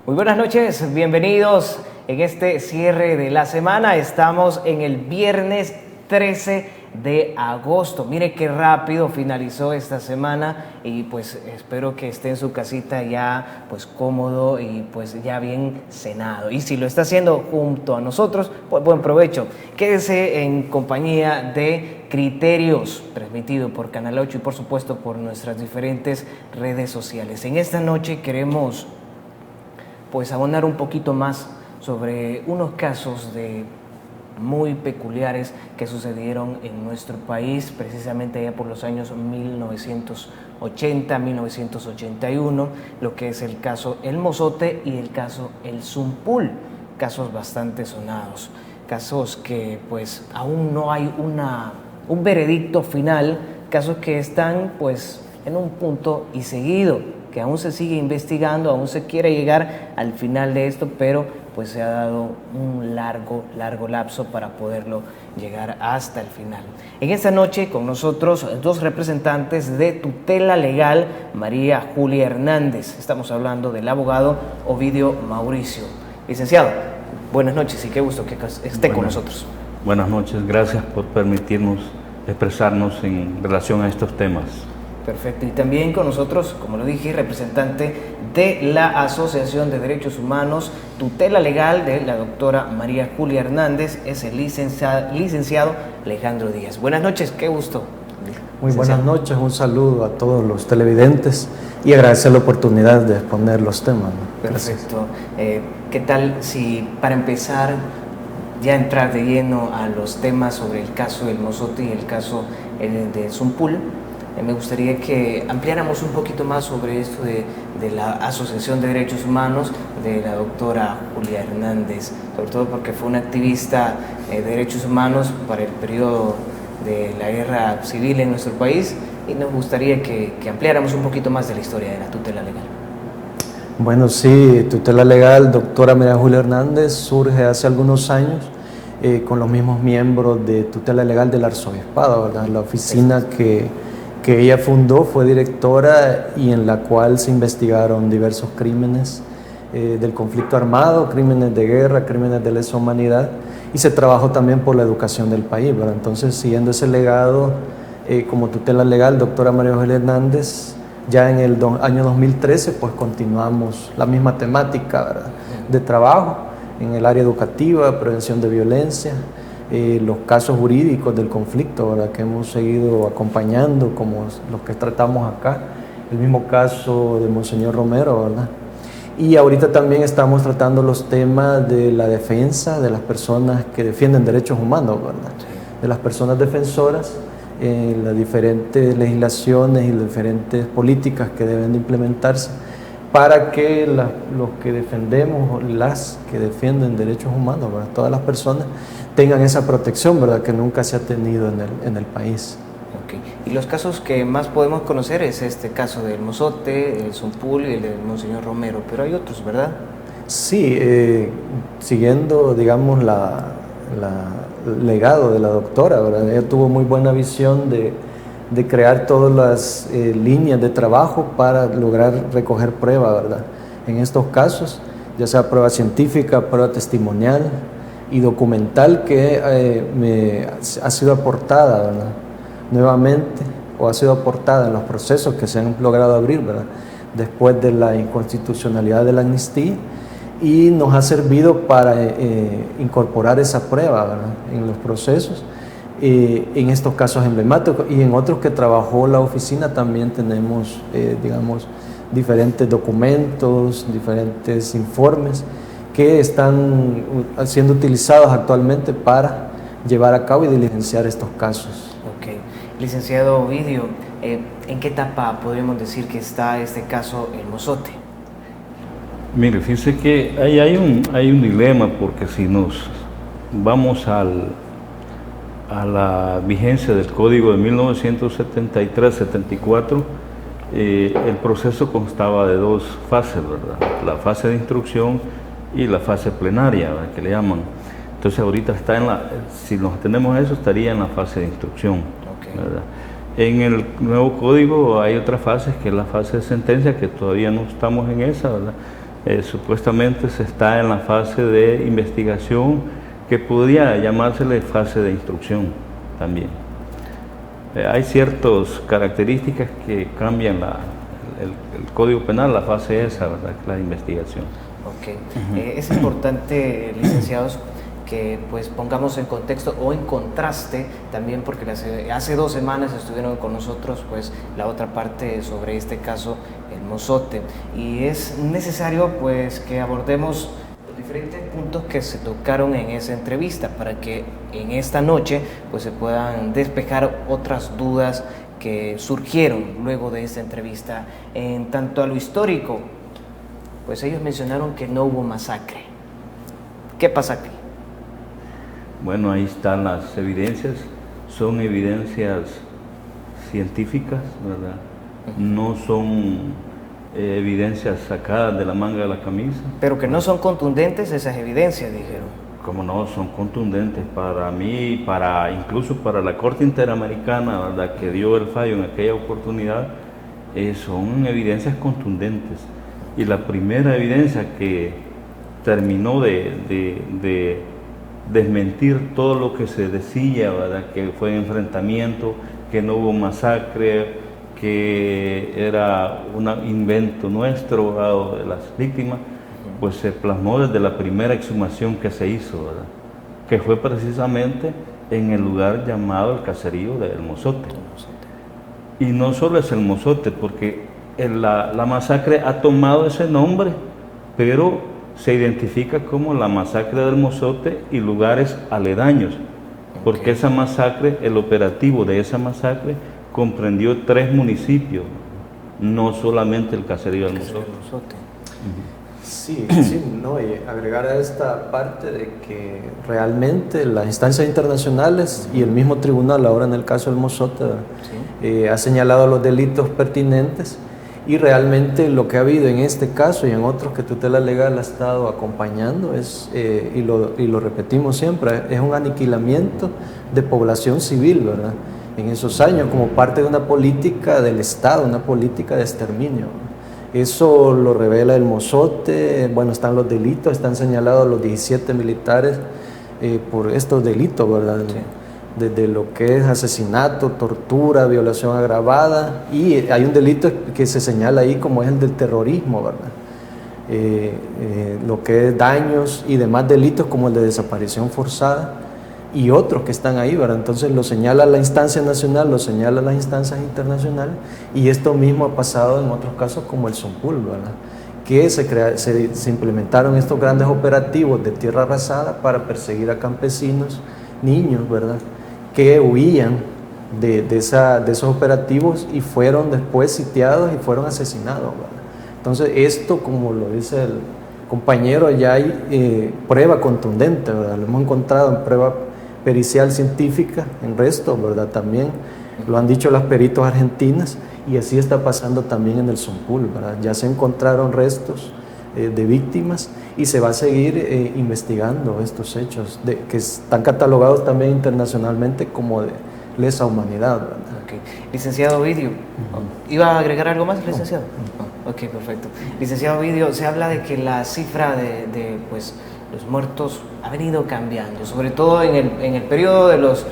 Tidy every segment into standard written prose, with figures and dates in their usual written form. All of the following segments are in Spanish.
Muy buenas noches, bienvenidos en este cierre de la semana. Estamos en el viernes 13 de agosto. Mire qué rápido finalizó esta semana y pues espero que esté en su casita ya pues cómodo y pues ya bien cenado. Y si lo está haciendo junto a nosotros, pues buen provecho. Quédese en compañía de Criterios, transmitido por Canal 8 y por supuesto por nuestras diferentes redes sociales. En esta noche queremos pues abonar un poquito más sobre unos casos muy peculiares que sucedieron en nuestro país, precisamente allá por los años 1980, 1981, lo que es el caso El Mozote y el caso El Zumpul, casos bastante sonados, casos que pues aún no hay un veredicto final, casos que están pues en un punto y seguido, que aún se sigue investigando, aún se quiere llegar al final de esto, pero pues se ha dado un largo lapso para poderlo llegar hasta el final. En esta noche con nosotros dos representantes de tutela legal, María Julia Hernández. Estamos hablando del abogado Ovidio Mauricio. Licenciado, buenas noches y qué gusto que esté con nosotros. Buenas noches, gracias por permitirnos expresarnos en relación a estos temas. Perfecto, y también con nosotros, como lo dije, representante de la Asociación de Derechos Humanos, tutela legal de la doctora María Julia Hernández, es el licenciado Alejandro Díaz. Buenas noches, qué gusto. Muy buenas noches, un saludo a todos los televidentes y agradecer la oportunidad de exponer los temas, ¿no? Perfecto. ¿Qué tal si para empezar ya entrar de lleno a los temas sobre el caso del Mozote y el caso de Zumpul? Me gustaría que ampliáramos un poquito más sobre esto de la Asociación de Derechos Humanos de la doctora Julia Hernández, sobre todo porque fue una activista de derechos humanos para el periodo de la guerra civil en nuestro país, y nos gustaría que ampliáramos un poquito más de la historia de la tutela legal. Bueno, sí, tutela legal, doctora María Julia Hernández, surge hace algunos años con los mismos miembros de tutela legal del arzobispado, ¿verdad? La oficina que ella fundó fue directora y en la cual se investigaron diversos crímenes del conflicto armado, crímenes de guerra, crímenes de lesa humanidad, y se trabajó también por la educación del país, ¿verdad? Entonces, siguiendo ese legado, como tutela legal, doctora María Julia Hernández, ya en el año 2013, pues continuamos la misma temática, ¿verdad?, de trabajo en el área educativa, prevención de violencia, los casos jurídicos del conflicto, ¿verdad?, que hemos seguido acompañando, como los que tratamos acá, el mismo caso de Monseñor Romero, ¿verdad? Y ahorita también estamos tratando los temas de la defensa de las personas que defienden derechos humanos, ¿verdad?, de las personas defensoras, las diferentes legislaciones y las diferentes políticas que deben de implementarse para que los que defendemos, las que defienden derechos humanos, ¿verdad?, todas las personas tengan esa protección, ¿verdad?, que nunca se ha tenido en el país. Okay. Y los casos que más podemos conocer es este caso del Mozote, el Zumpul y el de Monseñor Romero, pero hay otros, ¿verdad? Sí, siguiendo, digamos, el legado de la doctora, ¿verdad? Ella tuvo muy buena visión de crear todas las líneas de trabajo para lograr recoger prueba, ¿verdad?, en estos casos, ya sea prueba científica, prueba testimonial y documental que ha sido aportada, ¿verdad?, nuevamente, o ha sido aportada en los procesos que se han logrado abrir, ¿verdad?, después de la inconstitucionalidad de la amnistía, y nos ha servido para incorporar esa prueba, ¿verdad?, en los procesos, en estos casos emblemáticos, y en otros que trabajó la oficina también tenemos, digamos, diferentes documentos, diferentes informes que están siendo utilizados actualmente para llevar a cabo y diligenciar estos casos. Ok. Licenciado Ovidio, ¿en qué etapa podríamos decir que está este caso El Mozote? Mire, fíjese que ahí hay un dilema, porque si nos vamos a la vigencia del Código de 1973-74, el proceso constaba de dos fases, ¿verdad? La fase de instrucción y la fase plenaria, ¿verdad?, que le llaman. Entonces ahorita está si nos tenemos eso, estaría en la fase de instrucción, ¿verdad? En el nuevo código hay otra fase, que es la fase de sentencia, que todavía no estamos en esa, ¿verdad? Supuestamente se está en la fase de investigación, que podría llamársele fase de instrucción también. Hay ciertas características que cambian el Código Penal, la fase esa, ¿verdad?, que es la investigación. Ok. Es importante, licenciados, que pues pongamos en contexto o en contraste también, porque hace 2 semanas estuvieron con nosotros pues la otra parte sobre este caso, el Mozote, y es necesario pues que abordemos los diferentes puntos que se tocaron en esa entrevista para que en esta noche pues se puedan despejar otras dudas que surgieron luego de esta entrevista. En tanto a lo histórico, pues ellos mencionaron que no hubo masacre. ¿Qué pasa aquí? Bueno, ahí están las evidencias, son evidencias científicas, ¿verdad? No son evidencias sacadas de la manga de la camisa. Pero que no son contundentes esas evidencias, dijeron. Como no, son contundentes para mí, incluso para la Corte Interamericana, ¿verdad?, que dio el fallo en aquella oportunidad, son evidencias contundentes. Y la primera evidencia que terminó de desmentir todo lo que se decía, ¿verdad?, que fue enfrentamiento, que no hubo masacre, que era un invento nuestro, ¿verdad?, de las víctimas, pues se plasmó desde la primera exhumación que se hizo, ¿verdad?, que fue precisamente en el lugar llamado el caserío de El Mozote. Y no solo es El Mozote, porque la masacre ha tomado ese nombre, pero se identifica como la masacre del Mozote y lugares aledaños, porque esa masacre, el operativo de esa masacre comprendió 3 municipios, no solamente el caserío del Mozote. Sí, no, y agregar a esta parte de que realmente las instancias internacionales y el mismo tribunal, ahora en el caso del Mozote, ha señalado los delitos pertinentes, y realmente lo que ha habido en este caso y en otros que tutela legal ha estado acompañando es, y lo repetimos siempre, es un aniquilamiento de población civil, ¿verdad?, en esos años, como parte de una política del Estado, una política de exterminio. Eso lo revela el Mozote. Bueno, están los delitos, están señalados los 17 militares por estos delitos, ¿verdad? Sí. Desde lo que es asesinato, tortura, violación agravada, y hay un delito que se señala ahí como es el del terrorismo, ¿verdad? Lo que es daños y demás delitos como el de desaparición forzada y otros que están ahí, ¿verdad? Entonces lo señala la instancia nacional, lo señala las instancias internacionales, y esto mismo ha pasado en otros casos como el Zompul, ¿verdad?, que se implementaron estos grandes operativos de tierra arrasada para perseguir a campesinos, niños, ¿verdad?, que huían de esos operativos y fueron después sitiados y fueron asesinados, ¿verdad? Entonces esto, como lo dice el compañero, ya hay prueba contundente, ¿verdad? Lo hemos encontrado en prueba pericial científica, en restos, ¿verdad? También lo han dicho las peritos argentinas, y así está pasando también en el Zompul, ¿verdad? Ya se encontraron restos de víctimas y se va a seguir investigando estos hechos que están catalogados también internacionalmente como de lesa humanidad, ¿verdad? Okay. Licenciado Ovidio, ¿iba a agregar algo más, licenciado? No. Ok, perfecto. Licenciado Ovidio, se habla de que la cifra de pues, los muertos ha venido cambiando, sobre todo en el periodo de los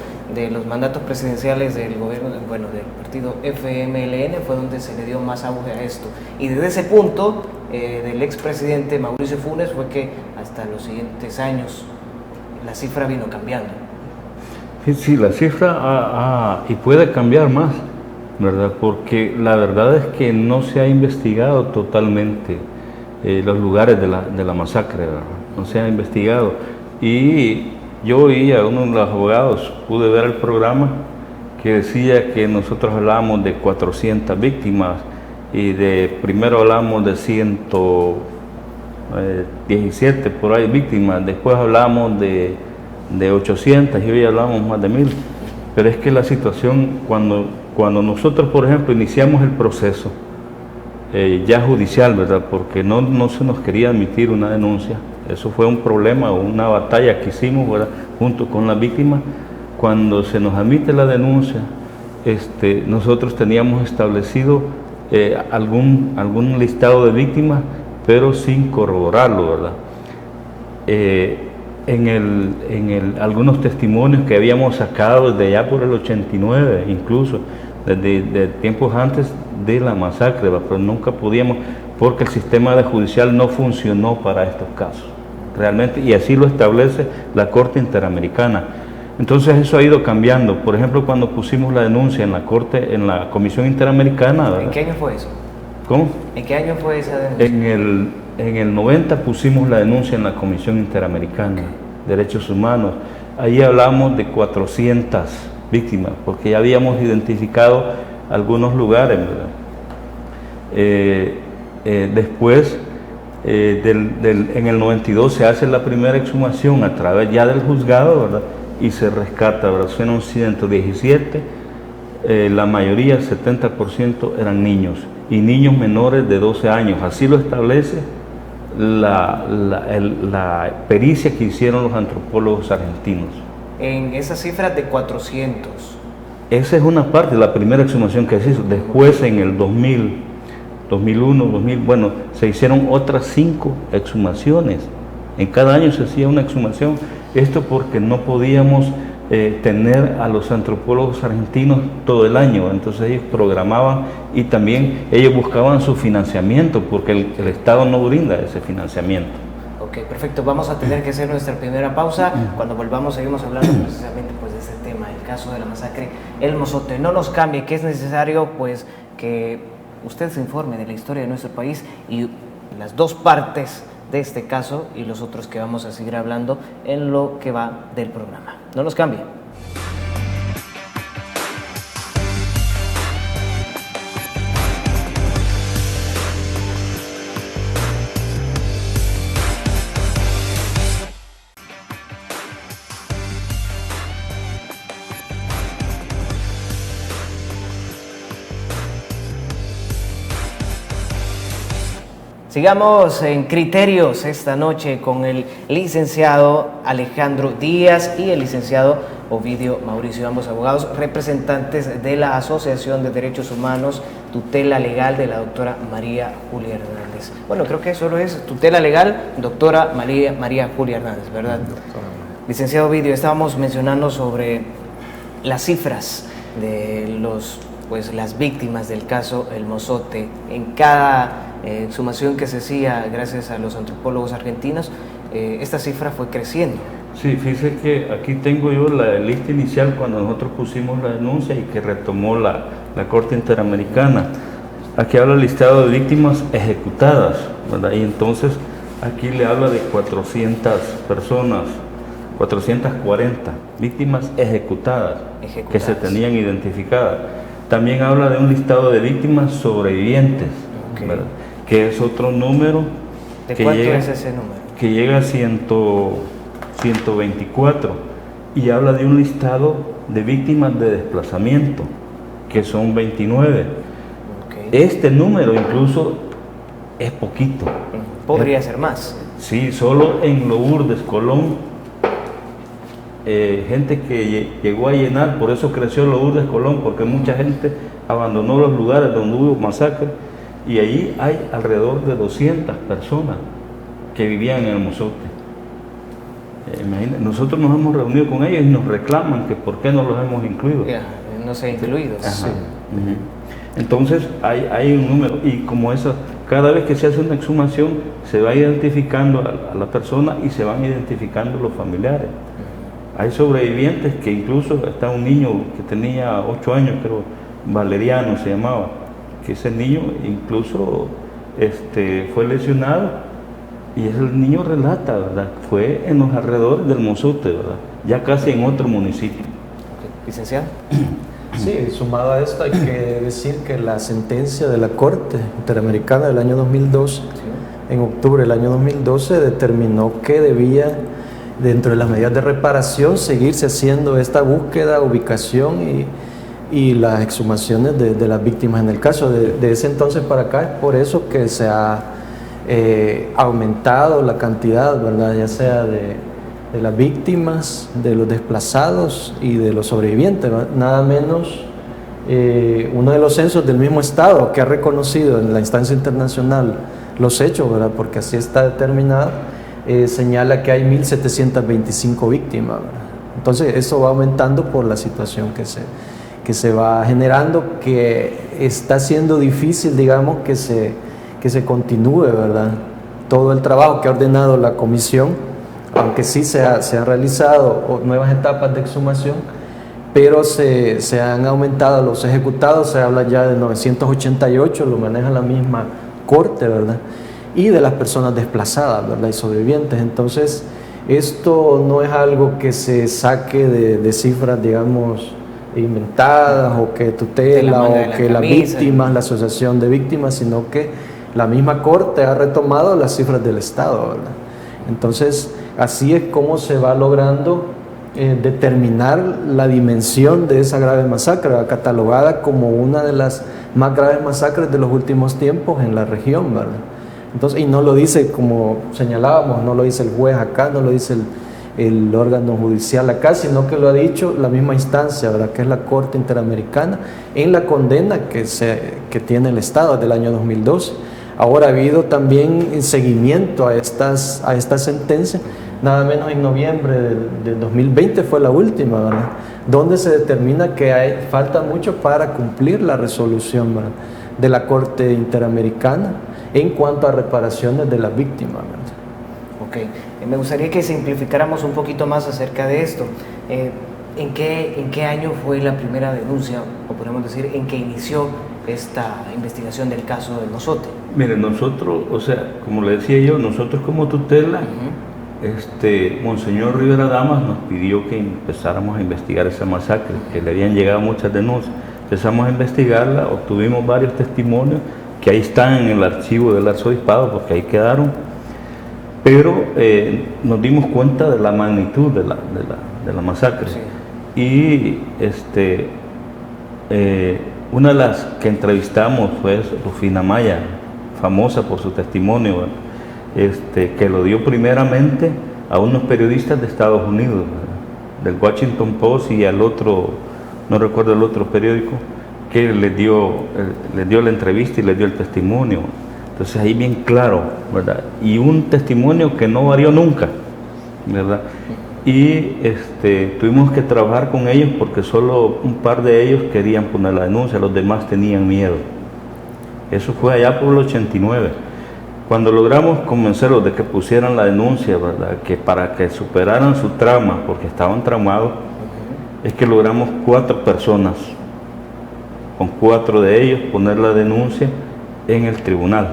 mandatos presidenciales del gobierno, bueno, del partido FMLN, fue donde se le dio más auge a esto. Y desde ese punto, del expresidente Mauricio Funes, fue que hasta los siguientes años la cifra vino cambiando. Sí, la cifra y puede cambiar más, ¿verdad? Porque la verdad es que no se ha investigado totalmente los lugares de la masacre, ¿verdad? No se ha investigado. Y yo oí a uno de los abogados, pude ver el programa, que decía que nosotros hablábamos de 400 víctimas y primero hablamos de 17 por ahí víctimas, después hablamos de 800 y hoy hablamos más de 1000. Pero es que la situación, cuando nosotros, por ejemplo, iniciamos el proceso ya judicial, ¿verdad? Porque no se nos quería admitir una denuncia. Eso fue un problema, una batalla que hicimos, ¿verdad?, junto con las víctimas. Cuando se nos admite la denuncia, nosotros teníamos establecido algún listado de víctimas, pero sin corroborarlo, ¿verdad? Algunos testimonios que habíamos sacado desde allá por el 89, incluso desde tiempos antes de la masacre, ¿verdad? Pero nunca podíamos, porque el sistema judicial no funcionó para estos casos, realmente, y así lo establece la Corte Interamericana. Entonces eso ha ido cambiando. Por ejemplo, cuando pusimos la denuncia en la Comisión Interamericana, ¿verdad? ¿En qué año fue eso? ¿Cómo? ¿En qué año fue esa denuncia? En el 90 pusimos la denuncia en la Comisión Interamericana de Derechos Humanos. Ahí hablamos de 400 víctimas, porque ya habíamos identificado algunos lugares, ¿verdad? Después, en el 92 se hace la primera exhumación a través ya del juzgado, ¿verdad? Y se rescata, ¿verdad? Fueron 117, la mayoría, 70% eran niños, y niños menores de 12 años. Así lo establece la pericia que hicieron los antropólogos argentinos. En esas cifras de 400. Esa es una parte de la primera exhumación que se hizo. Después, en el 2000, 2001, 2000, bueno, se hicieron otras 5 exhumaciones. En cada año se hacía una exhumación. Esto porque no podíamos tener a los antropólogos argentinos todo el año. Entonces ellos programaban y también ellos buscaban su financiamiento, porque el Estado no brinda ese financiamiento. Ok, perfecto. Vamos a tener que hacer nuestra primera pausa. Cuando volvamos seguimos hablando precisamente pues de este tema, el caso de la masacre El Mozote. No nos cambie, que es necesario pues que usted se informe de la historia de nuestro país y las dos partes de este caso y los otros que vamos a seguir hablando en lo que va del programa. No nos cambie. Sigamos en criterios esta noche con el licenciado Alejandro Díaz y el licenciado Ovidio Mauricio, ambos abogados representantes de la Asociación de Derechos Humanos, tutela legal de la doctora María Julia Hernández. Bueno, creo que solo es tutela legal, doctora María Julia Hernández, ¿verdad? Licenciado Ovidio, estábamos mencionando sobre las cifras de las víctimas del caso El Mozote. En cada exhumación que se hacía gracias a los antropólogos argentinos, esta cifra fue creciendo. Sí, fíjese que aquí tengo yo la lista inicial cuando nosotros pusimos la denuncia y que retomó la Corte Interamericana. Aquí habla el listado de víctimas ejecutadas, ¿verdad? Y entonces aquí le habla de 400 personas, 440 víctimas ejecutadas que se tenían identificadas. También habla de un listado de víctimas sobrevivientes, ¿verdad? Que es otro número. ¿De cuánto es ese número? Que llega a 124, y habla de un listado de víctimas de desplazamiento, que son 29. Este número incluso es poquito. Podría ser más. Sí, solo en Lourdes, Colón, gente que llegó a llenar, por eso creció Lourdes, Colón, porque mucha gente abandonó los lugares donde hubo masacre, y allí hay alrededor de 200 personas que vivían en El Mozote. Imagínate, nosotros nos hemos reunido con ellos y nos reclaman que por qué no los hemos incluido. No se ha incluido. Sí. Entonces hay un número, y como eso, cada vez que se hace una exhumación se va identificando a la persona y se van identificando los familiares. Hay sobrevivientes que incluso está un niño que tenía 8 años, creo, Valeriano se llamaba, que ese niño incluso fue lesionado, y ese niño relata, ¿verdad? Fue en los alrededores del Mozote, ¿verdad? Ya casi en otro municipio. Licenciado. Sí, sumado a esto hay que decir que la sentencia de la Corte Interamericana del año 2002 en octubre del año 2012, determinó que debía, dentro de las medidas de reparación, seguirse haciendo esta búsqueda, ubicación y las exhumaciones de las víctimas. En el caso de ese entonces para acá, es por eso que se ha aumentado la cantidad, ¿verdad? Ya sea de las víctimas, de los desplazados y de los sobrevivientes, ¿verdad? Nada menos uno de los censos del mismo estado que ha reconocido en la instancia internacional los hechos, ¿verdad? Porque así está determinado, señala que hay 1.725 víctimas, ¿verdad? Entonces eso va aumentando por la situación que se va generando, que está siendo difícil, digamos, que se continúe, ¿verdad? Todo el trabajo que ha ordenado la comisión, aunque sí se han realizado nuevas etapas de exhumación, pero se han aumentado los ejecutados, se habla ya de 988, lo maneja la misma corte, ¿verdad? Y de las personas desplazadas, ¿verdad? Y sobrevivientes. Entonces, esto no es algo que se saque de cifras, digamos, inventadas o que tutela o que las víctimas, la asociación de víctimas, sino que la misma corte ha retomado las cifras del Estado, ¿verdad? Entonces, así es como se va logrando determinar la dimensión de esa grave masacre, catalogada como una de las más graves masacres de los últimos tiempos en la región, ¿verdad? Entonces, y no lo dice, como señalábamos, no lo dice el juez acá, no lo dice el órgano judicial acá, sino que lo ha dicho la misma instancia, ¿verdad? Que es la Corte Interamericana, en la condena que tiene el Estado desde el año 2012. Ahora ha habido también seguimiento a estas sentencias, nada menos en noviembre del 2020 fue la última, ¿verdad? Donde se determina que falta mucho para cumplir la resolución, ¿verdad?, de la Corte Interamericana en cuanto a reparaciones de las víctimas, ¿verdad? Ok, me gustaría que simplificáramos un poquito más acerca de esto. ¿En qué año fue la primera denuncia, o podemos decir, en que inició esta investigación del caso del Mozote? Mire, nosotros, o sea, como le decía yo, nosotros como tutela, Monseñor Rivera Damas nos pidió que empezáramos a investigar esa masacre, que le habían llegado muchas denuncias. Empezamos a investigarla, obtuvimos varios testimonios que ahí están en el archivo del arzobispado, porque ahí quedaron, pero nos dimos cuenta de la magnitud de la masacre. Sí. Y una de las que entrevistamos fue Rufina Maya, famosa por su testimonio, que lo dio primeramente a unos periodistas de Estados Unidos, ¿verdad?, del Washington Post, y al otro, no recuerdo el otro periódico, que les dio la entrevista y les dio el testimonio. Entonces ahí bien claro, ¿verdad? Y un testimonio que no varió nunca, ¿verdad? Y tuvimos que trabajar con ellos porque solo un par de ellos querían poner la denuncia, los demás tenían miedo. Eso fue allá por el 89. Cuando logramos convencerlos de que pusieran la denuncia, ¿verdad?, que para que superaran su trauma, porque estaban traumados, es que logramos 4 personas, con 4 de ellos poner la denuncia en el tribunal,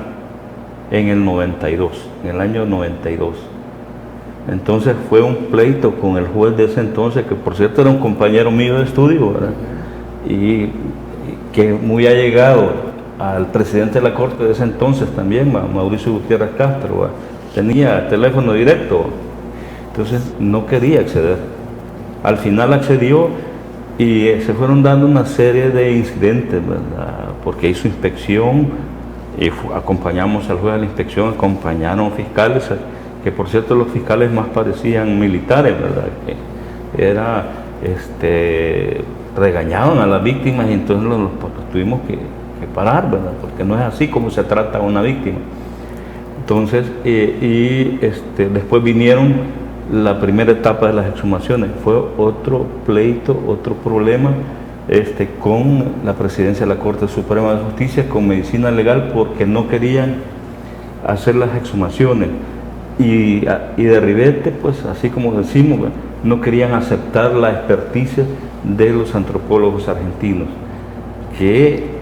en el 92, en el año 92. Entonces fue un pleito con el juez de ese entonces, que por cierto era un compañero mío de estudio, ¿verdad?, y que muy allegado al presidente de la Corte de ese entonces también, Mauricio Gutiérrez Castro, ¿verdad?, tenía teléfono directo, entonces no quería acceder. Al final accedió y se fueron dando una serie de incidentes, ¿verdad?, porque hizo inspección y acompañamos al juez de la inspección, acompañaron fiscales, que por cierto los fiscales más parecían militares, ¿verdad?, que regañaban a las víctimas, y entonces los tuvimos que parar, ¿verdad?, porque no es así como se trata a una víctima. Entonces, después vinieron la primera etapa de las exhumaciones. Fue otro pleito, otro problema con la presidencia de la Corte Suprema de Justicia, con Medicina Legal, porque no querían hacer las exhumaciones. Y de ribete, pues así como decimos, no querían aceptar la experticia de los antropólogos argentinos, que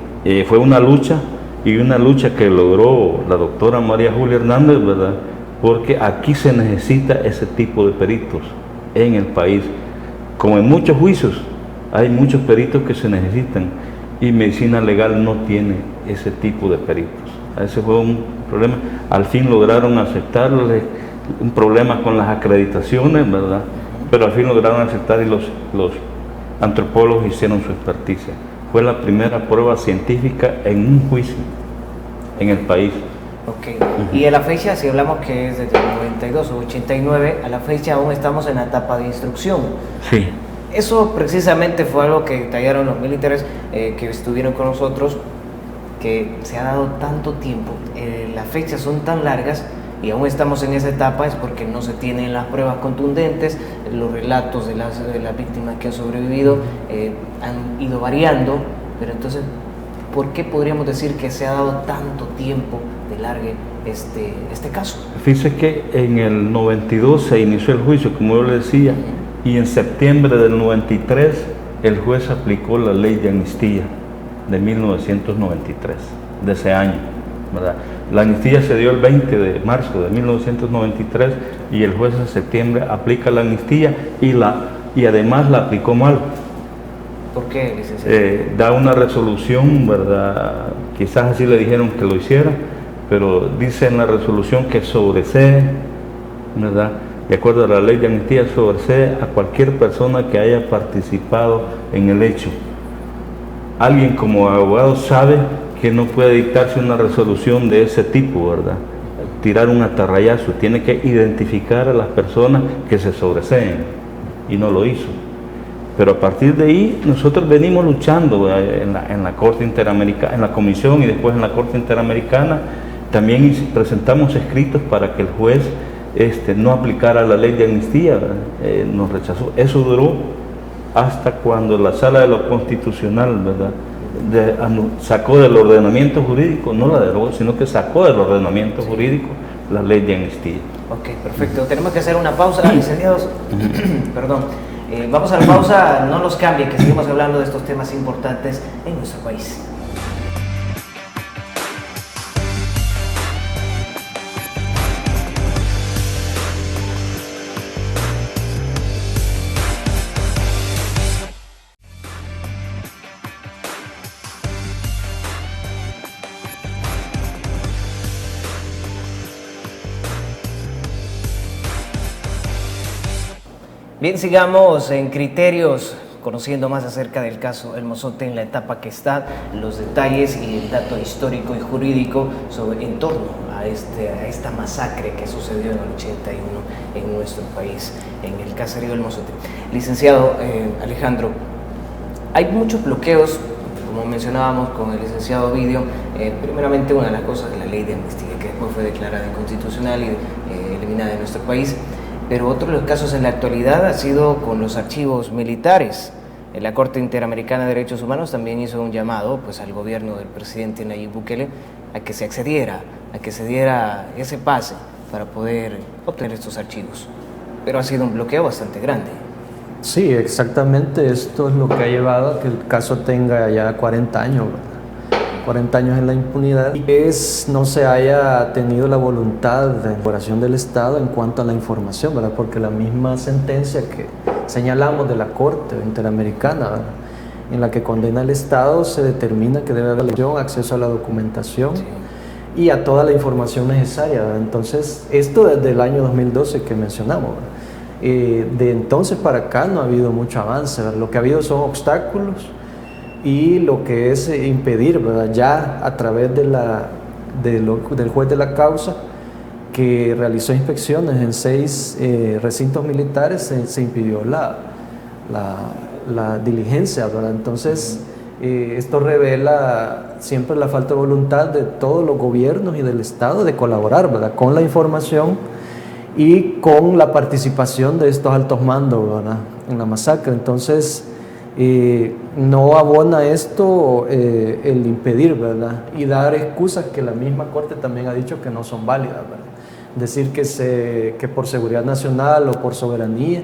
fue una lucha, y una lucha que logró la doctora María Julia Hernández, ¿verdad?, porque aquí se necesita ese tipo de peritos en el país. Como en muchos juicios, hay muchos peritos que se necesitan, y Medicina Legal no tiene ese tipo de peritos. Ese fue un problema. al fin lograron aceptarle un problema con las acreditaciones, ¿verdad? Pero al fin lograron aceptar y los antropólogos hicieron su experticia. Fue la primera prueba científica en un juicio en el país. Ok, y a la fecha, si hablamos que es desde el 92 o 89, a la fecha aún estamos en la etapa de instrucción. Sí. Eso precisamente fue algo que detallaron los militares que estuvieron con nosotros, que se ha dado tanto tiempo, las fechas son tan largas y aún estamos en esa etapa, es porque no se tienen las pruebas contundentes, los relatos de las víctimas que han sobrevivido han ido variando, pero entonces, ¿por qué podríamos decir que se ha dado tanto tiempo de largue este caso? Fíjese que en el 92 se inició el juicio, como yo le decía, y en septiembre del 93 el juez aplicó la ley de amnistía de 1993, de ese año, ¿verdad? La amnistía se dio el 20 de marzo de 1993 y el juez en septiembre aplica la amnistía y además la aplicó mal. ¿Por qué, licenciado? Da una resolución, ¿verdad? Quizás así le dijeron que lo hiciera, pero dice en la resolución que sobresee, ¿verdad? De acuerdo a la ley de amnistía, sobresee a cualquier persona que haya participado en el hecho. Alguien como abogado sabe que no puede dictarse una resolución de ese tipo, ¿verdad? Tirar un atarrayazo, tiene que identificar a las personas que se sobreseen, y no lo hizo. Pero a partir de ahí nosotros venimos luchando en la Corte Interamericana, en la Comisión y después en la Corte Interamericana. También presentamos escritos para que el juez no aplicara la ley de amnistía, nos rechazó. Eso duró hasta cuando la Sala de lo Constitucional, ¿verdad?, sacó del ordenamiento jurídico, no la derogó, sino que sacó del ordenamiento jurídico la ley de amnistía. Ok, perfecto. Tenemos que hacer una pausa, licenciados. Perdón. Vamos a la pausa, no nos cambien, que seguimos hablando de estos temas importantes en nuestro país. Bien, sigamos en criterios, conociendo más acerca del caso El Mozote en la etapa que está, los detalles y el dato histórico y jurídico en torno a esta masacre que sucedió en el 81 en nuestro país, en el caserío El Mozote. Licenciado Alejandro, hay muchos bloqueos, como mencionábamos con el licenciado Ovidio. Primeramente, una de las cosas es la ley de amnistía, que después fue declarada inconstitucional y eliminada de nuestro país. Pero otro de los casos en la actualidad ha sido con los archivos militares. La Corte Interamericana de Derechos Humanos también hizo un llamado al gobierno del presidente Nayib Bukele a que se diera ese pase para poder obtener estos archivos. Pero ha sido un bloqueo bastante grande. Sí, exactamente. Esto es lo que ha llevado a que el caso tenga ya 40 años, ¿verdad? 40 años en la impunidad, y no se haya tenido la voluntad de elaboración del Estado en cuanto a la información, ¿verdad? Porque la misma sentencia que señalamos de la Corte Interamericana, ¿verdad?, en la que condena al Estado, se determina que debe haber acceso a la documentación y a toda la información necesaria, ¿verdad? Entonces, esto desde el año 2012 que mencionamos, ¿verdad? De entonces para acá no ha habido mucho avance, ¿verdad? Lo que ha habido son obstáculos y lo que es impedir, ¿verdad?, ya a través del juez de la causa, que realizó inspecciones en 6 recintos militares, se impidió la diligencia, ¿verdad? Entonces, esto revela siempre la falta de voluntad de todos los gobiernos y del Estado de colaborar, ¿verdad?, con la información y con la participación de estos altos mandos, ¿verdad?, en la masacre. Entonces, no abona esto el impedir, ¿verdad?, y dar excusas que la misma Corte también ha dicho que no son válidas, ¿verdad? Decir que por seguridad nacional o por soberanía,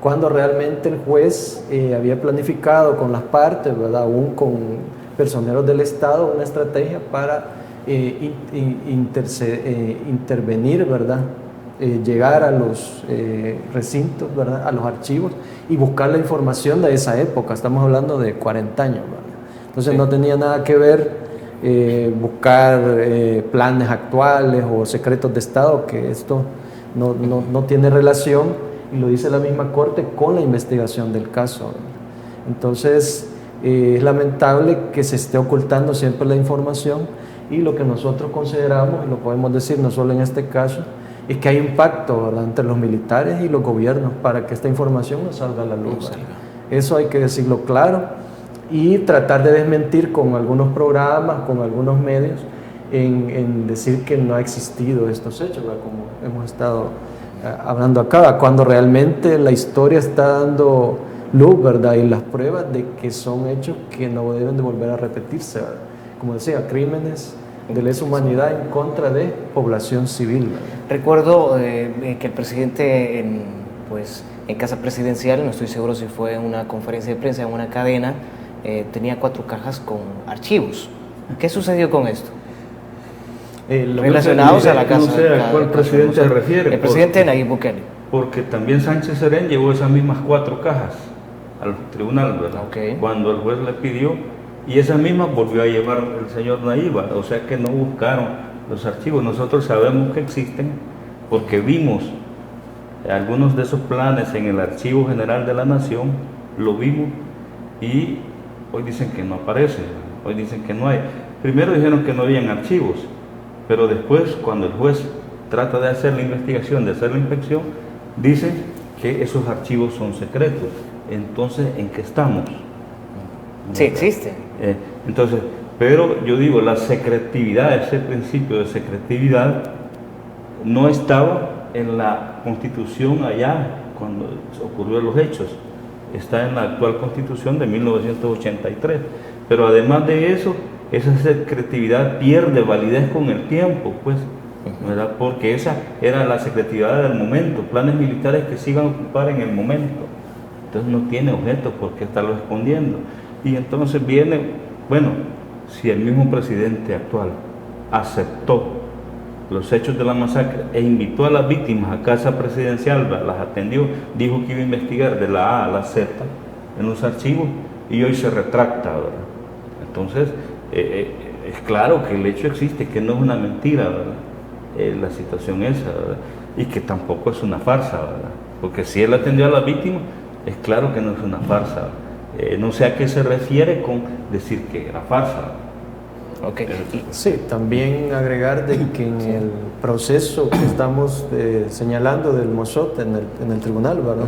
cuando realmente el juez había planificado con las partes, ¿verdad?, aún con personeros del Estado, una estrategia para intervenir, ¿verdad?, llegar a los recintos, ¿verdad?, a los archivos y buscar la información de esa época. Estamos hablando de 40 años, ¿verdad? Entonces no tenía nada que ver buscar planes actuales o secretos de Estado, que esto no tiene relación, y lo dice la misma Corte, con la investigación del caso. Entonces, es lamentable que se esté ocultando siempre la información, y lo que nosotros consideramos, y lo podemos decir no solo en este caso, es que hay un pacto, ¿verdad?, entre los militares y los gobiernos para que esta información no salga a la luz. Eso hay que decirlo claro y tratar de desmentir con algunos programas, con algunos medios, en decir que no ha existido estos hechos, ¿verdad?, como hemos estado hablando acá, cuando realmente la historia está dando luz, ¿verdad?, y las pruebas de que son hechos que no deben de volver a repetirse, ¿verdad? Como decía, crímenes de lesa humanidad en contra de población civil, ¿verdad? Recuerdo que el presidente en Casa Presidencial, no estoy seguro si fue en una conferencia de prensa, en una cadena, tenía 4 cajas con archivos. ¿Qué sucedió con esto? Relacionados a la casa. No sé a cuál presidente se refiere. El presidente Nayib Bukele. Porque también Sánchez Serén llevó esas mismas 4 cajas al tribunal, ¿verdad? Okay. Cuando el juez le pidió, y esas mismas volvió a llevar el señor Nayib, o sea que no buscaron los archivos. Nosotros sabemos que existen porque vimos algunos de esos planes en el Archivo General de la Nación, lo vimos, y hoy dicen que no aparece, hoy dicen que no hay. Primero dijeron que no habían archivos, pero después, cuando el juez trata de hacer la investigación, de hacer la inspección, dicen que esos archivos son secretos. Entonces, ¿en qué estamos? Sí, existen. Entonces, pero yo digo, la secretividad, ese principio de secretividad, no estaba en la Constitución allá cuando ocurrieron los hechos. Está en la actual Constitución de 1983. Pero además de eso, esa secretividad pierde validez con el tiempo, pues, ¿verdad? Porque esa era la secretividad del momento, planes militares que se iban a ocupar en el momento. Entonces no tiene objeto por qué estarlo escondiendo. Y entonces viene, bueno, si el mismo presidente actual aceptó los hechos de la masacre e invitó a las víctimas a Casa Presidencial, las atendió, dijo que iba a investigar de la A a la Z en los archivos, y hoy se retracta, ¿verdad? Entonces, es claro que el hecho existe, que no es una mentira, ¿verdad? La situación esa, ¿verdad? Y que tampoco es una farsa, ¿verdad? Porque si él atendió a las víctimas, es claro que no es una farsa. No sé a qué se refiere con decir que era farsa. Okay. Sí, también agregar de que en el proceso que estamos señalando del Mosot en el tribunal, ¿verdad?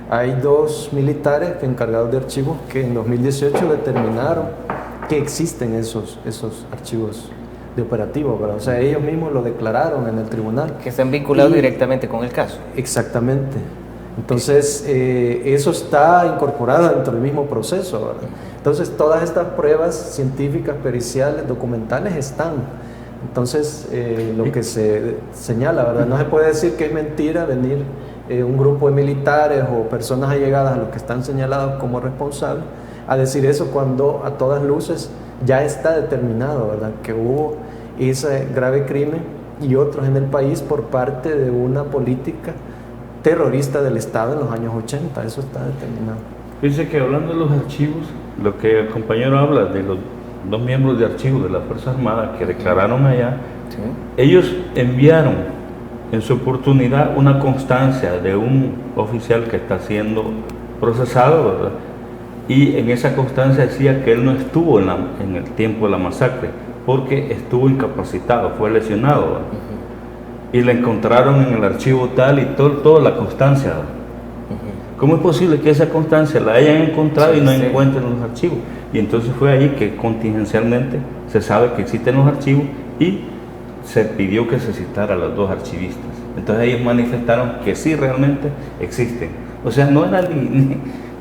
Hay 2 militares encargados de archivos que en 2018 determinaron que existen esos archivos de operativos, ¿verdad? O sea, ellos mismos lo declararon en el tribunal. Que están vinculados directamente con el caso. Exactamente. Entonces, eso está incorporado dentro del mismo proceso, ¿verdad? Entonces, todas estas pruebas científicas, periciales, documentales están. Entonces, lo que se señala, ¿verdad? No se puede decir que es mentira venir un grupo de militares o personas allegadas a los que están señalados como responsables a decir eso cuando a todas luces ya está determinado, ¿verdad?, que hubo ese grave crimen y otros en el país por parte de una política terrorista del Estado en los años 80, eso está determinado. Dice que hablando de los archivos, lo que el compañero habla de los 2 miembros de archivos de la Fuerza Armada que declararon allá, sí, ellos enviaron en su oportunidad una constancia de un oficial que está siendo procesado, ¿verdad? Y en esa constancia decía que él no estuvo en el tiempo de la masacre porque estuvo incapacitado, fue lesionado, ¿verdad? Y le encontraron en el archivo tal y toda la constancia. ¿Cómo es posible que esa constancia la hayan encontrado y no encuentren los archivos? Y entonces fue ahí que contingencialmente se sabe que existen los archivos y se pidió que se citara a los 2 archivistas. Entonces ellos manifestaron que sí realmente existen. O sea, no era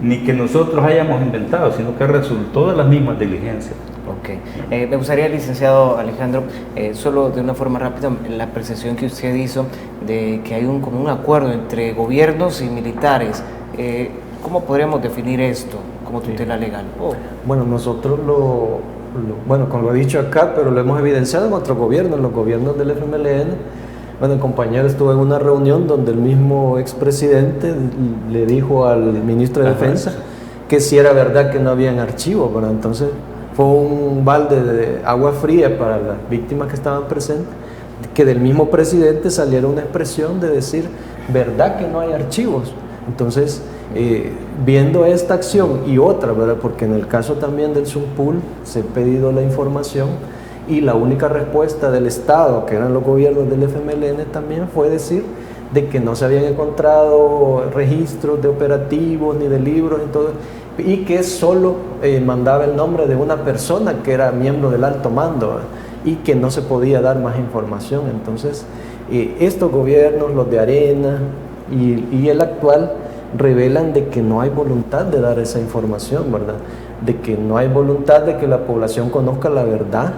ni que nosotros hayamos inventado, sino que resultó de las mismas diligencias. Ok. Me gustaría, licenciado Alejandro, solo de una forma rápida, la apreciación que usted hizo de que hay como un acuerdo entre gobiernos y militares. ¿Cómo podríamos definir esto como tutela legal? Bueno, nosotros bueno, como lo he dicho acá, pero lo hemos evidenciado en otros gobiernos, en los gobiernos del FMLN. Bueno, el compañero estuvo en una reunión donde el mismo expresidente le dijo al ministro de Defensa que si era verdad que no habían archivos, ¿verdad? Entonces fue un balde de agua fría para las víctimas que estaban presentes, que del mismo presidente saliera una expresión de decir, ¿verdad que no hay archivos? Entonces, viendo esta acción y otra, ¿verdad? Porque en el caso también del Sunpool se ha pedido la información y la única respuesta del Estado, que eran los gobiernos del FMLN, también fue decir de que no se habían encontrado registros de operativos ni de libros y todo, y que solo mandaba el nombre de una persona que era miembro del alto mando, ¿verdad? Y que no se podía dar más información. Entonces, estos gobiernos, los de Arena y el actual, revelan de que no hay voluntad de dar esa información, ¿verdad? De que no hay voluntad de que la población conozca la verdad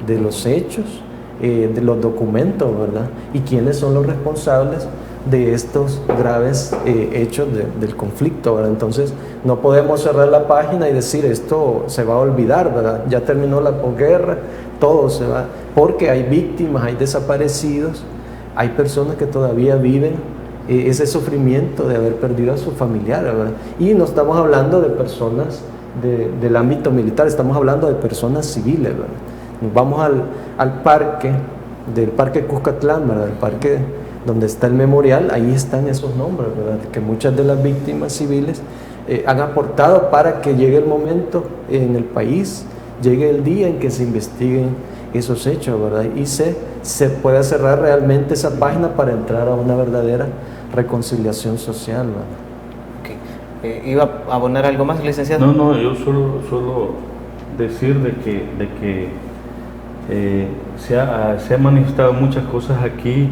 de los hechos, de los documentos, ¿verdad? Y quiénes son los responsables de estos graves hechos del conflicto, ¿verdad? Entonces, no podemos cerrar la página y decir esto se va a olvidar, ¿verdad? Ya terminó la posguerra, todo se va, porque hay víctimas, hay desaparecidos, hay personas que todavía viven ese sufrimiento de haber perdido a sus familiares, ¿verdad? Y no estamos hablando de personas del ámbito militar, estamos hablando de personas civiles, ¿verdad? Nos vamos al parque, del parque Cuscatlán, ¿verdad? El parque donde está el memorial, ahí están esos nombres, ¿verdad? Que muchas de las víctimas civiles han aportado para que llegue el momento en el país, llegue el día en que se investiguen esos hechos, ¿verdad? Y se pueda cerrar realmente esa página para entrar a una verdadera reconciliación social, ¿verdad? Okay. ¿Iba a abonar algo más, licenciado? No, yo solo decir de que se ha manifestado muchas cosas aquí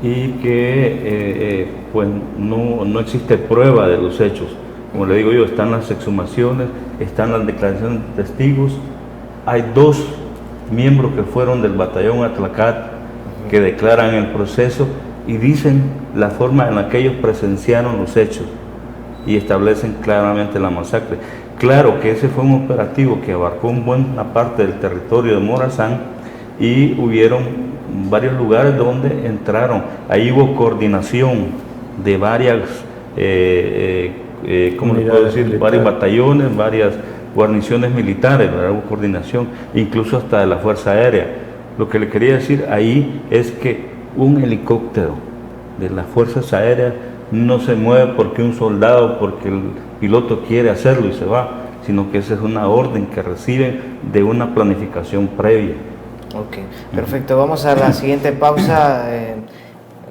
y que pues no existe prueba de los hechos. Como le digo yo, están las exhumaciones, están las declaraciones de testigos. Hay 2 miembros que fueron del batallón Atlacat que declaran el proceso y dicen la forma en la que ellos presenciaron los hechos y establecen claramente la masacre. Claro que ese fue un operativo que abarcó una buena parte del territorio de Morazán y hubieron varios lugares donde entraron. Ahí hubo coordinación de varias, ¿cómo le puedo decir? Varios batallones, varias guarniciones militares, ¿verdad? Hubo coordinación, incluso hasta de la Fuerza Aérea. Lo que le quería decir ahí es que un helicóptero de las Fuerzas Aéreas no se mueve porque un soldado, porque el piloto quiere hacerlo y se va, sino que esa es una orden que reciben de una planificación previa. Ok, perfecto. Vamos a la siguiente pausa,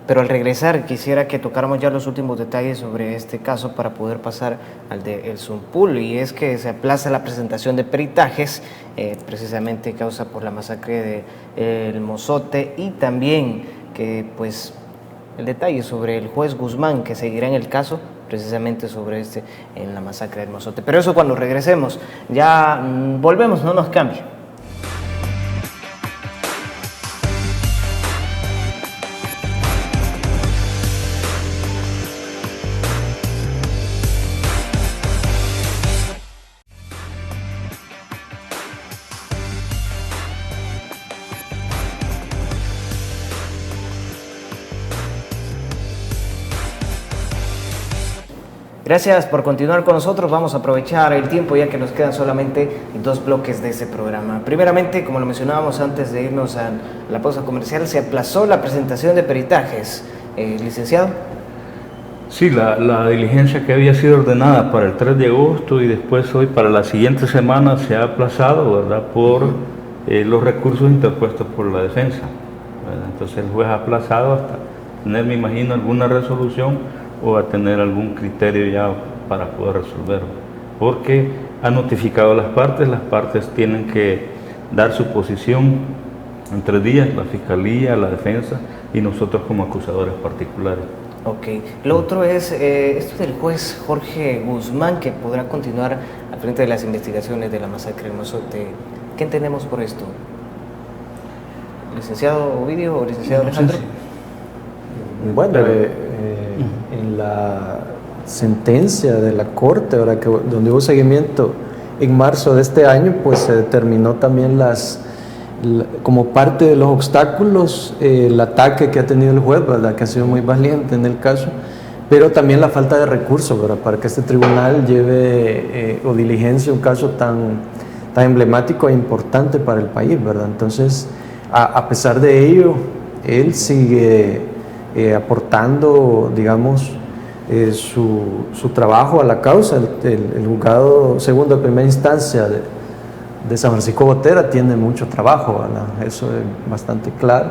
pero al regresar quisiera que tocáramos ya los últimos detalles sobre este caso para poder pasar al de El Sunpool, y es que se aplaza la presentación de peritajes, precisamente causa por la masacre de El Mozote, y también que pues el detalle sobre el juez Guzmán que seguirá en el caso precisamente sobre en la masacre del Mozote. Pero eso cuando regresemos. Ya volvemos, no nos cambie. Gracias por continuar con nosotros. Vamos a aprovechar el tiempo ya que nos quedan solamente 2 bloques de este programa. Primeramente, como lo mencionábamos antes de irnos a la pausa comercial, se aplazó la presentación de peritajes. Licenciado. Sí, la diligencia que había sido ordenada para el 3 de agosto y después hoy para la siguiente semana se ha aplazado, ¿verdad? Por los recursos interpuestos por la defensa, ¿verdad? Entonces el juez ha aplazado hasta tener, me imagino, alguna resolución o a tener algún criterio ya para poder resolverlo, porque ha notificado a las partes tienen que dar su posición en 3 días, la Fiscalía, la Defensa y nosotros como acusadores particulares. Ok, lo otro es esto del juez Jorge Guzmán, que podrá continuar al frente de las investigaciones de la masacre del Mozote. ¿Qué entendemos por esto? ¿Licenciado Ovidio o licenciado Alejandro? Bueno, en la sentencia de la Corte, ¿verdad? Donde hubo seguimiento en marzo de este año, pues se determinó también como parte de los obstáculos el ataque que ha tenido el juez, ¿verdad? Que ha sido muy valiente en el caso, pero también la falta de recursos, ¿verdad? Para que este tribunal lleve o diligencia un caso tan tan emblemático e importante para el país, ¿verdad? Entonces, a pesar de ello, él sigue aportando, digamos, su trabajo a la causa. El juzgado segundo de primera instancia de San Francisco Gotera tiene mucho trabajo, ¿verdad? Eso es bastante claro.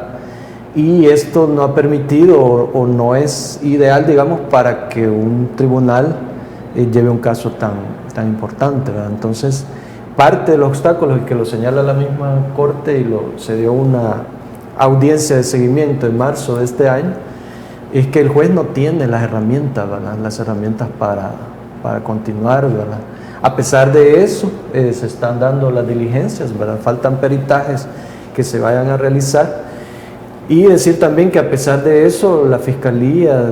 Y esto no ha permitido o no es ideal, digamos, para que un tribunal lleve un caso tan importante, ¿verdad? Entonces, parte de los obstáculos, y que lo señala la misma Corte y se dio una audiencia de seguimiento en marzo de este año, es que el juez no tiene las herramientas, ¿verdad? Las herramientas para continuar, ¿verdad? A pesar de eso, se están dando las diligencias, ¿verdad? Faltan peritajes que se vayan a realizar. Y decir también que a pesar de eso, la Fiscalía,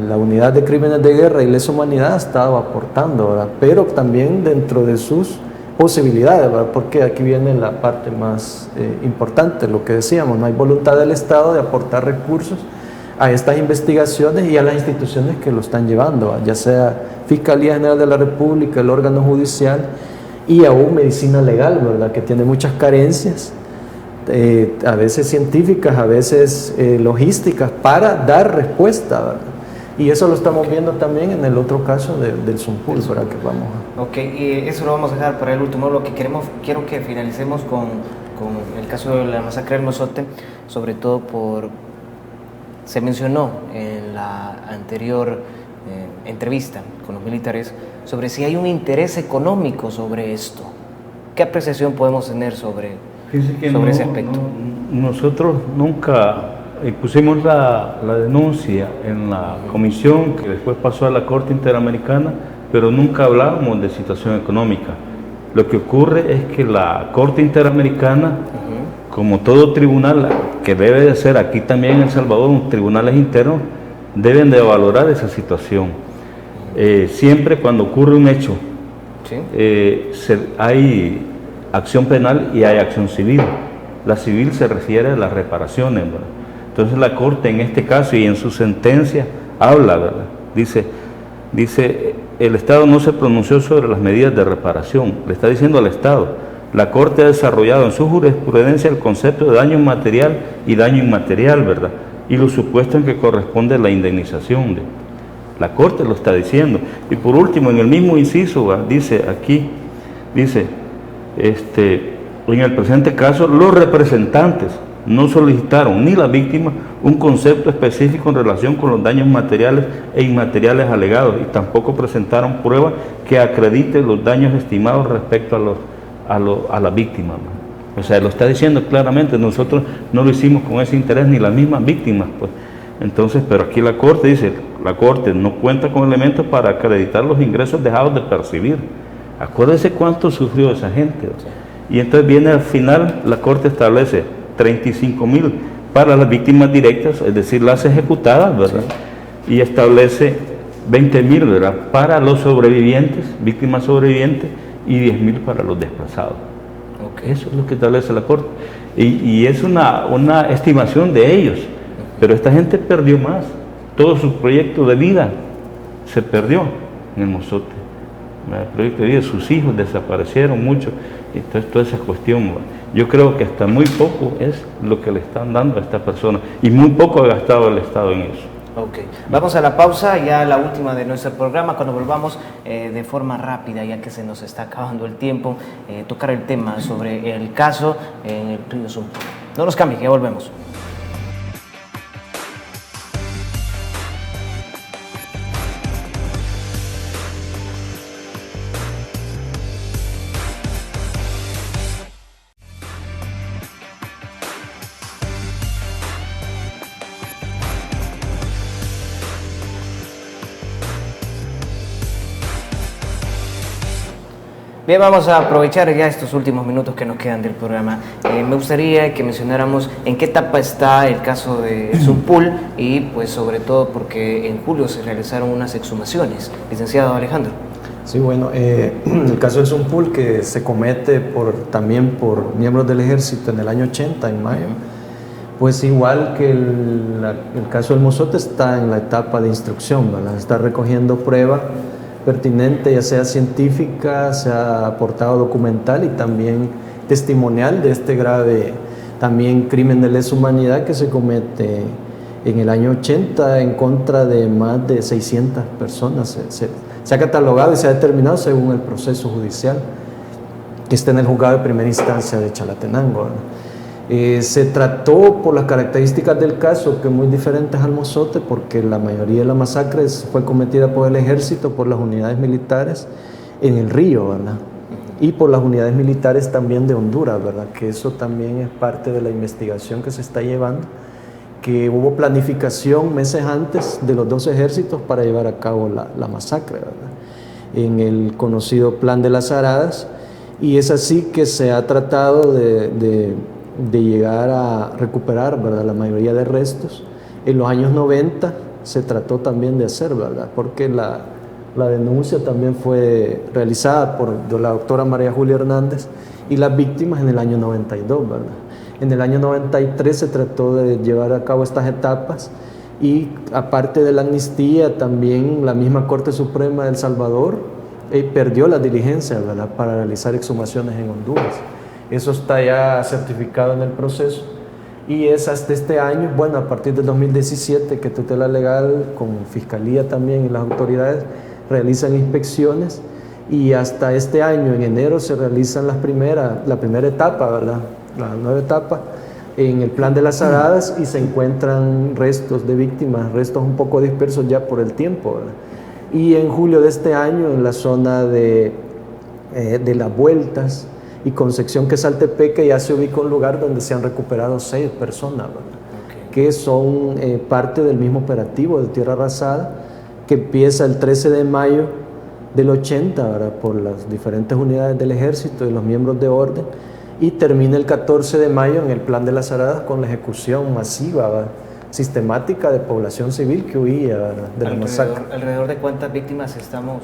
la Unidad de Crímenes de Guerra y Lesa Humanidad ha estado aportando, ¿verdad? Pero también dentro de sus posibilidades, ¿verdad? Porque aquí viene la parte más importante, lo que decíamos, no hay voluntad del Estado de aportar recursos a estas investigaciones y a las instituciones que lo están llevando, ¿verdad? Ya sea Fiscalía General de la República, el órgano judicial y aún medicina legal, ¿verdad? Que tiene muchas carencias, a veces científicas, a veces logísticas, para dar respuesta, ¿verdad? Y eso lo estamos viendo también en el otro caso del Zumpul, ¿verdad? Que vamos a... Ok, y eso lo vamos a dejar para el último. Lo que quiero que finalicemos con el caso de la masacre del Mozote, sobre todo se mencionó en la anterior entrevista con los militares sobre si hay un interés económico sobre esto. ¿Qué apreciación podemos tener sobre ese aspecto? Nosotros nunca pusimos la denuncia en la comisión que después pasó a la Corte Interamericana, pero nunca hablábamos de situación económica. Lo que ocurre es que la Corte Interamericana, como todo tribunal que debe de ser aquí también en El Salvador, tribunales internos, deben de valorar esa situación. Siempre cuando ocurre un hecho, ¿sí? Hay acción penal y hay acción civil. La civil se refiere a las reparaciones, ¿verdad? Entonces la Corte en este caso y en su sentencia habla, ¿verdad? Dice, el Estado no se pronunció sobre las medidas de reparación, le está diciendo al Estado. La Corte ha desarrollado en su jurisprudencia el concepto de daño material y daño inmaterial, ¿verdad? Y lo supuesto en que corresponde la indemnización. La Corte lo está diciendo. Y por último, en el mismo inciso, ¿verdad? Dice aquí, en el presente caso, los representantes no solicitaron ni la víctima un concepto específico en relación con los daños materiales e inmateriales alegados y tampoco presentaron pruebas que acrediten los daños estimados respecto a la víctima, ¿no? O sea, lo está diciendo claramente, nosotros no lo hicimos con ese interés ni las mismas víctimas, pues. Entonces, pero aquí la Corte dice, la Corte no cuenta con elementos para acreditar los ingresos dejados de percibir. Acuérdese cuánto sufrió esa gente, ¿no? Y entonces viene al final, la Corte establece 35,000 para las víctimas directas, es decir, las ejecutadas, ¿verdad? Sí. Y establece 20,000, ¿verdad? Para los sobrevivientes, víctimas sobrevivientes, y 10,000 para los desplazados. Okay. Eso es lo que establece la Corte. Y es una estimación de ellos, pero esta gente perdió más. Todo su proyecto de vida se perdió en el Mozote. El proyecto de vida, sus hijos desaparecieron mucho. Entonces toda esa cuestión, yo creo que hasta muy poco es lo que le están dando a esta persona y muy poco ha gastado el Estado en eso. Ok, vamos a la pausa, ya la última de nuestro programa. Cuando volvamos, de forma rápida, ya que se nos está acabando el tiempo, tocar el tema sobre el caso en el río Zumpul. No nos cambie, ya volvemos. Bien, vamos a aprovechar ya estos últimos minutos que nos quedan del programa. Me gustaría que mencionáramos en qué etapa está el caso de Zumpul y pues sobre todo porque en julio se realizaron unas exhumaciones. Licenciado Alejandro. Sí, bueno, el caso de Zumpul, que se comete también por miembros del ejército en el año 80, en mayo, pues igual que el caso del Mozote está en la etapa de instrucción, ¿verdad? Está recogiendo pruebas pertinente, ya sea científica, sea aportado documental y también testimonial de este grave también crimen de lesa humanidad que se comete en el año 80 en contra de más de 600 personas. Se ha catalogado y se ha determinado según el proceso judicial que está en el juzgado de primera instancia de Chalatenango. Se trató por las características del caso, que muy diferentes al Mozote, porque la mayoría de las masacres fue cometida por el ejército, por las unidades militares en el río, ¿verdad? Y por las unidades militares también de Honduras, ¿verdad? Que eso también es parte de la investigación que se está llevando, que hubo planificación meses antes de los dos ejércitos para llevar a cabo la masacre, ¿verdad? En el conocido Plan de las Aradas, y es así que se ha tratado de llegar a recuperar, ¿verdad?, la mayoría de restos. En los años 90 se trató también de hacer, ¿verdad?, porque la denuncia también fue realizada por la doctora María Julia Hernández y las víctimas en el año 92, ¿verdad? En el año 93 se trató de llevar a cabo estas etapas y aparte de la amnistía también la misma Corte Suprema de El Salvador perdió la diligencia, ¿verdad?, para realizar exhumaciones en Honduras. Eso está ya certificado en el proceso y es hasta este año, bueno, a partir del 2017 que Tutela Legal con Fiscalía también y las autoridades realizan inspecciones y hasta este año, en enero, se realizan la primera etapa, ¿verdad?, la nueva etapa en el Plan de las Aradas y se encuentran restos de víctimas, restos un poco dispersos ya por el tiempo, ¿verdad? Y en julio de este año, en la zona de Las Vueltas y Concepción Quesaltepeque, ya se ubica un lugar donde se han recuperado 6 personas, ¿verdad?, que son parte del mismo operativo de tierra arrasada que empieza el 13 de mayo del 80, ¿verdad?, por las diferentes unidades del ejército y los miembros de orden, y termina el 14 de mayo en el Plan de las Aradas con la ejecución masiva, ¿verdad?, sistemática de población civil que huía, ¿verdad?, de la masacre. ¿Alrededor de cuántas víctimas estamos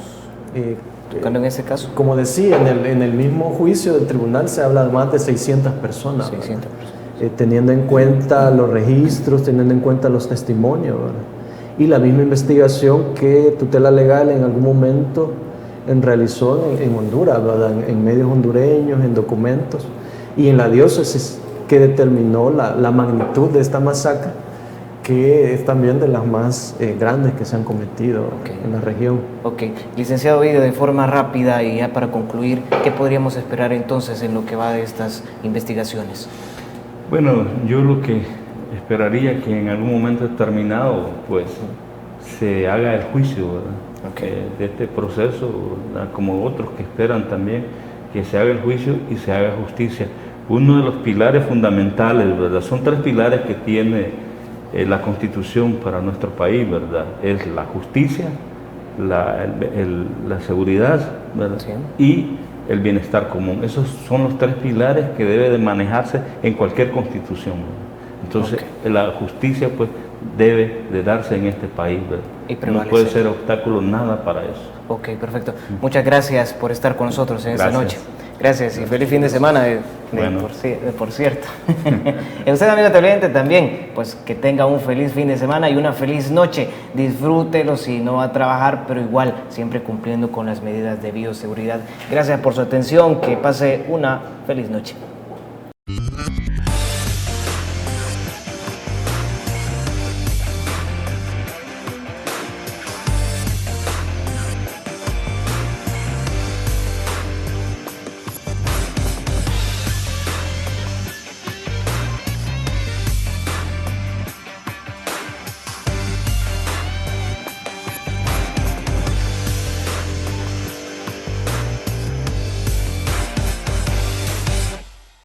tocando en ese caso? Como decía, en el mismo juicio del tribunal se habla de más de 600 personas. 600 personas. Teniendo en cuenta los registros, teniendo en cuenta los testimonios, ¿verdad?, y la misma investigación que Tutela Legal en algún momento realizó en Honduras, ¿verdad?, en medios hondureños, en documentos, y en la diócesis que determinó la magnitud de esta masacre, que es también de las más grandes que se han cometido en la región. Ok, licenciado Ovidio, de forma rápida y ya para concluir, ¿qué podríamos esperar entonces en lo que va de estas investigaciones? Bueno, yo lo que esperaría que en algún momento determinado pues se haga el juicio, ¿verdad?, de este proceso, ¿verdad?, como otros que esperan también que se haga el juicio y se haga justicia. Uno de los pilares fundamentales, ¿verdad?, son 3 pilares que tiene la Constitución para nuestro país, ¿verdad?, es la justicia, la seguridad, ¿verdad?, Sí. y el bienestar común. Esos son los 3 pilares que debe de manejarse en cualquier constitución, ¿verdad? Entonces, la justicia pues debe de darse en este país, ¿verdad? Y no puede ser obstáculo nada para eso. Ok, perfecto. Muchas gracias por estar con nosotros en esta noche. Gracias y feliz fin de semana, Bueno. por cierto. Y usted, amigo televidente, también, pues que tenga un feliz fin de semana y una feliz noche. Disfrútelo si no va a trabajar, pero igual, siempre cumpliendo con las medidas de bioseguridad. Gracias por su atención, que pase una feliz noche.